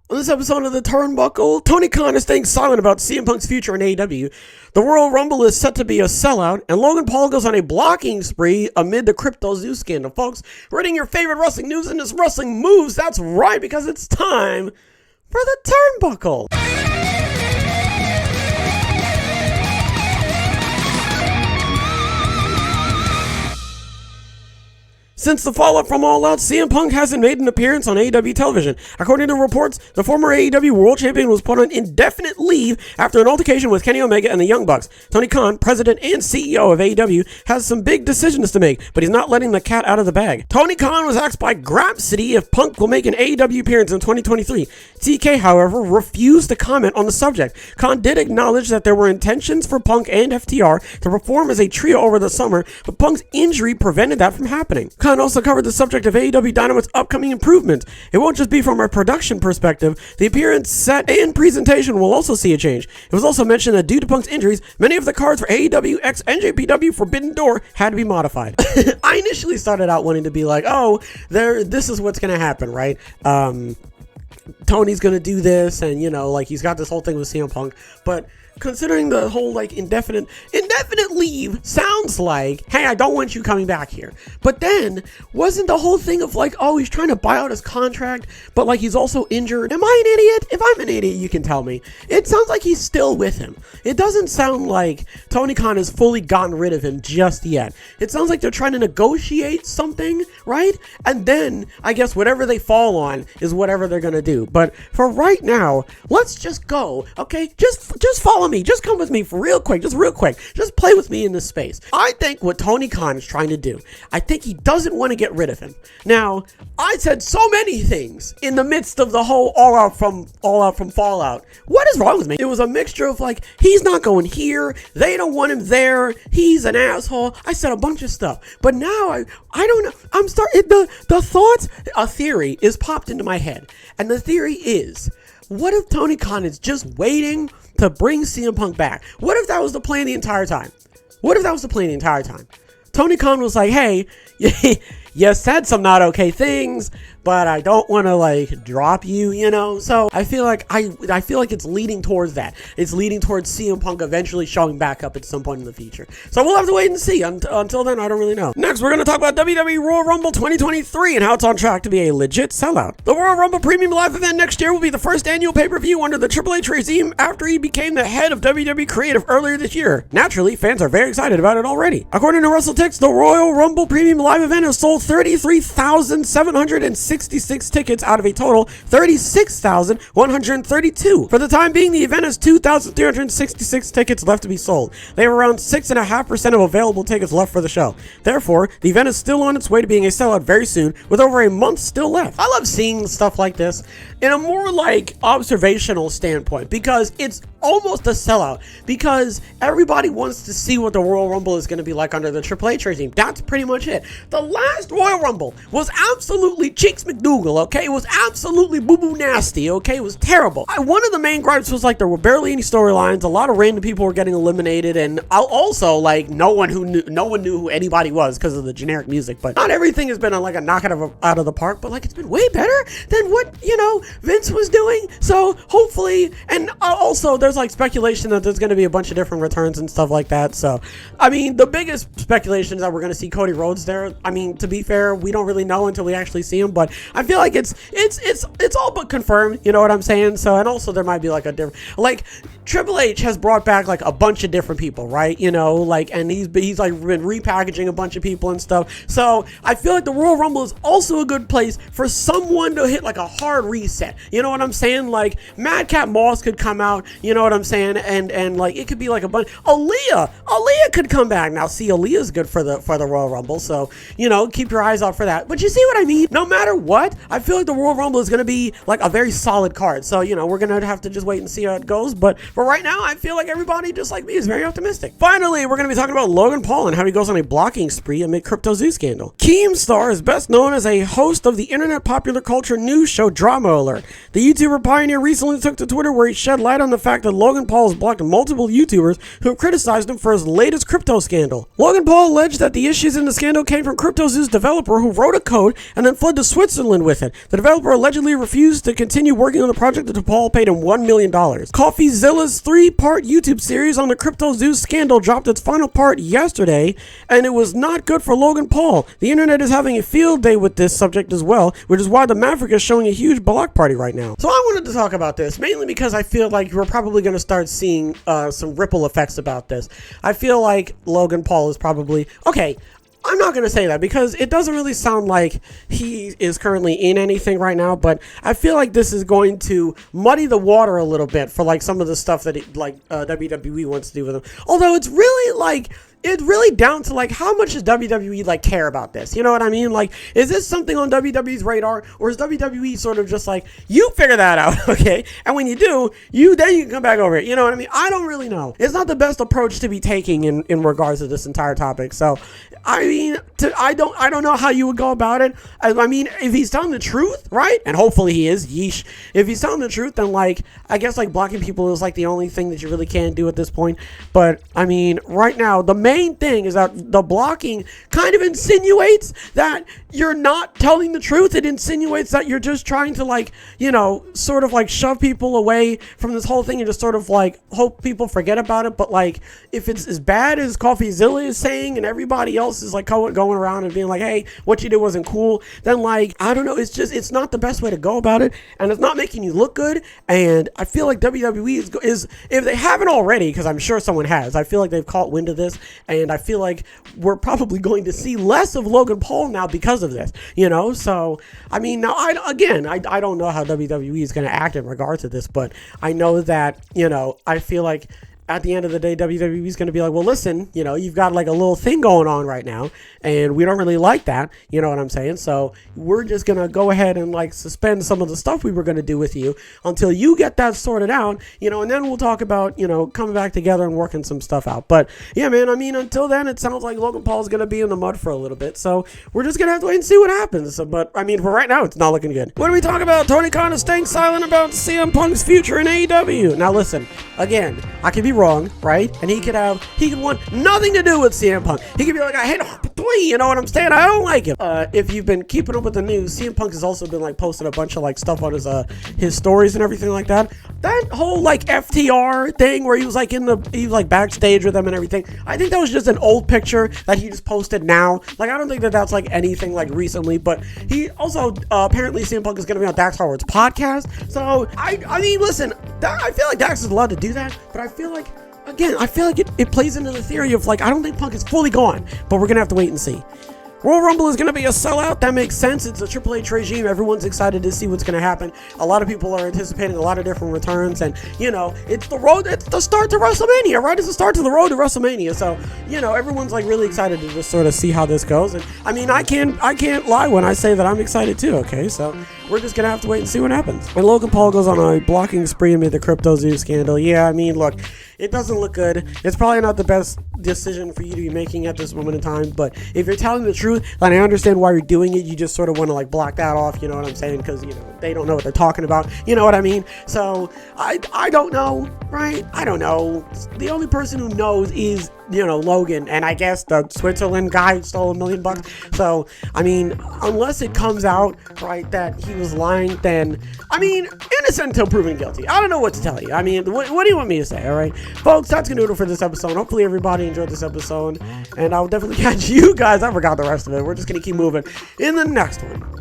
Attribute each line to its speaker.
Speaker 1: On this episode of the Turnbuckle, Tony Khan is staying silent about CM Punk's future in AEW. The Royal Rumble is set to be a sellout, and Logan Paul goes on a blocking spree amid the Crypto Zoo scandal. Folks, reading your favorite wrestling news and just wrestling moves. That's right, because it's time for the Turnbuckle. Since the fallout from All Out, CM Punk hasn't made an appearance on AEW television. According to reports, the former AEW World Champion was put on indefinite leave after an altercation with Kenny Omega and the Young Bucks. Tony Khan, president and CEO of AEW, has some big decisions to make, but he's not letting the cat out of the bag. Tony Khan was asked by Grab City if Punk will make an AEW appearance in 2023. TK, however, refused to comment on the subject. Khan did acknowledge that there were intentions for Punk and FTR to perform as a trio over the summer, but Punk's injury prevented that from happening. Khan also covered the subject of AEW Dynamite's upcoming improvement. It won't just be from a production perspective. The appearance, set, and presentation will also see a change. It was also mentioned that due to Punk's injuries, many of the cards for AEW x NJPW Forbidden Door had to be modified. I initially started out wanting to be like, oh, this is what's going to happen, right? Tony's going to do this, and, you know, like, he's got this whole thing with CM Punk, but considering the whole, like, indefinite leave sounds like, hey, I don't want you coming back here. But then, wasn't the whole thing of like, oh, he's trying to buy out his contract, but like he's also injured? Am I an idiot? If I'm an idiot, you can tell me. It sounds like he's still with him. It doesn't sound like Tony Khan has fully gotten rid of him just yet. It sounds like they're trying to negotiate something, right? And then, I guess whatever they fall on is whatever they're gonna do. But for right now, let's just go, okay? Just follow me. Just come with me for real quick. Just play with me in this space. I think what Tony Khan is trying to do, I think he doesn't want to get rid of him. Now, I said so many things in the midst of the whole all out from Fallout. What is wrong with me? It was a mixture of like, he's not going here, they don't want him there, he's an asshole. I said a bunch of stuff, but now I don't know. I'm starting the thoughts. A theory is popped into my head, and the theory is, what if Tony Khan is just waiting to bring CM Punk back? What if that was the plan the entire time? Tony Khan was like, hey, you said some not okay things, but I don't want to like drop you, you know? So I feel like it's leading towards that. It's leading towards CM Punk eventually showing back up at some point in the future. So we'll have to wait and see. Until then, I don't really know. Next, we're going to talk about WWE Royal Rumble 2023 and how it's on track to be a legit sellout. The Royal Rumble Premium Live event next year will be the first annual pay-per-view under the Triple H regime after he became the head of WWE Creative earlier this year. Naturally, fans are very excited about it already. According to WrestleTix, the Royal Rumble Premium Live event has sold 33,766 tickets out of a total 36,132. For the time being, the event has 2,366 tickets left to be sold. They have around 6.5% of available tickets left for the show. Therefore, the event is still on its way to being a sellout very soon, with over a month still left. I love seeing stuff like this in a more like observational standpoint, because it's almost a sellout, because everybody wants to see what the Royal Rumble is going to be like under the Triple H regime. That's pretty much it. The last Royal Rumble was absolutely Cheeks McDougal, okay? It was absolutely boo-boo nasty, okay? It was terrible. One of the main gripes was like there were barely any storylines, a lot of random people were getting eliminated, and also like no one knew who anybody was because of the generic music. But not everything has been like a knock out of the park, but like it's been way better than what, you know, Vince was doing. So hopefully, and also there's like speculation that there's going to be a bunch of different returns and stuff like that. So I mean, the biggest speculation is that we're going to see Cody Rhodes there. I mean, to be fair, we don't really know until we actually see him, but I feel like it's all but confirmed, you know what I'm saying? So, and also there might be like a different, like Triple H has brought back like a bunch of different people, right? You know, like, and he's like been repackaging a bunch of people and stuff. So I feel like the Royal Rumble is also a good place for someone to hit like a hard reset. You know what I'm saying? Like Madcap Moss could come out, you know what I'm saying? And like it could be like a bunch. Aaliyah could come back. Now see, Aaliyah's good for the Royal Rumble, so you know, keep your eyes out for that. But you see what I mean? No matter what, I feel like the Royal Rumble is going to be like a very solid card. So, you know, we're going to have to just wait and see how it goes. But But right now, I feel like everybody, just like me, is very optimistic. Finally, we're going to be talking about Logan Paul and how he goes on a blocking spree amid Crypto Zoo scandal. Keemstar is best known as a host of the internet popular culture news show Drama Alert. The YouTuber pioneer recently took to Twitter where he shed light on the fact that Logan Paul has blocked multiple YouTubers who have criticized him for his latest crypto scandal. Logan Paul alleged that the issues in the scandal came from Crypto Zoo's developer who wrote a code and then fled to Switzerland with it. The developer allegedly refused to continue working on the project until Paul paid him $1 million. CoffeeZilla's 3-part YouTube series on the Crypto Zoo scandal dropped its final part yesterday, and it was not good for Logan Paul. The internet is having a field day with this subject as well, which is why the Maverick is showing a huge block party right now. So I wanted to talk about this, mainly because I feel like we're probably going to start seeing some ripple effects about this. I feel like Logan Paul is probably... Okay, I'm not going to say that because it doesn't really sound like he is currently in anything right now, but I feel like this is going to muddy the water a little bit for like some of the stuff that WWE wants to do with him. Although it's really down to like how much does WWE like care about this? You know what I mean? Like, is this something on WWE's radar, or is WWE sort of just like, you figure that out, okay? And when you do, then you can come back over it. You know what I mean? I don't really know. It's not the best approach to be taking in regards to this entire topic. So, I mean, I don't know how you would go about it. I mean, if he's telling the truth, right? And hopefully he is. Yeesh. If he's telling the truth, then like, I guess like blocking people is like the only thing that you really can do at this point. But I mean, right now, the main thing is that the blocking kind of insinuates that you're not telling the truth. It insinuates that you're just trying to like, you know, sort of like shove people away from this whole thing and just sort of like hope people forget about it. But like, if it's as bad as CoffeeZilla is saying and everybody else is like going around and being like, hey, what you did wasn't cool, then like, I don't know, it's not the best way to go about it, and it's not making you look good. And I feel like WWE is if they haven't already, because I'm sure someone has, I feel like they've caught wind of this, and I feel like we're probably going to see less of Logan Paul now because of this, you know? So, I mean, now, I don't know how WWE is going to act in regard to this, but I know that, you know, I feel like at the end of the day, WWE is going to be like, well, listen, you know, you've got like a little thing going on right now, and we don't really like that. You know what I'm saying? So we're just going to go ahead and like suspend some of the stuff we were going to do with you until you get that sorted out, you know, and then we'll talk about, you know, coming back together and working some stuff out. But yeah, man, I mean, until then, it sounds like Logan Paul is going to be in the mud for a little bit. So we're just going to have to wait and see what happens. But I mean, for right now, it's not looking good. What do we talk about? Tony Khan is staying silent about CM Punk's future in AEW. Now listen, again, I could be wrong, right? And he could want nothing to do with CM Punk. He could be like, I hate him, you know what I'm saying? I don't like him. If you've been keeping up with the news, CM Punk has also been like posting a bunch of like stuff on his stories and everything like that. That whole like FTR thing where he was like backstage with them and everything, I think that was just an old picture that he just posted now. Like, I don't think that that's like anything like recently, but he also apparently CM Punk is going to be on Dax Howard's podcast. So I mean, listen, I feel like Dax is allowed to do that, but I feel like, again, it plays into the theory of like, I don't think Punk is fully gone, but we're gonna have to wait and see. Royal Rumble is going to be a sellout. That makes sense. It's a Triple H regime. Everyone's excited to see what's going to happen. A lot of people are anticipating a lot of different returns, and you know, it's the start to WrestleMania, right? It's the start to the road to WrestleMania. So, you know, everyone's like really excited to just sort of see how this goes. And I mean, I can't lie when I say that I'm excited too. Okay, so we're just gonna have to wait and see what happens. And Logan Paul goes on a blocking spree amid the Crypto Zoo scandal. Yeah, I mean, look, it doesn't look good. It's probably not the best decision for you to be making at this moment in time, but if you're telling the truth, then I understand why you're doing it. You just sort of want to like block that off, you know what I'm saying? Because, you know, they don't know what they're talking about, you know what I mean? So I don't know, right? I don't know. The only person who knows is, you know, Logan, and I guess the Switzerland guy stole $1 million. So I mean, unless it comes out right that he was lying, then I mean, innocent until proven guilty. I don't know what to tell you. I mean, what do you want me to say? All right, folks, that's gonna do it for this episode. Hopefully everybody enjoyed this episode, and I'll definitely catch you guys. I forgot the rest of it. We're just gonna keep moving in the next one.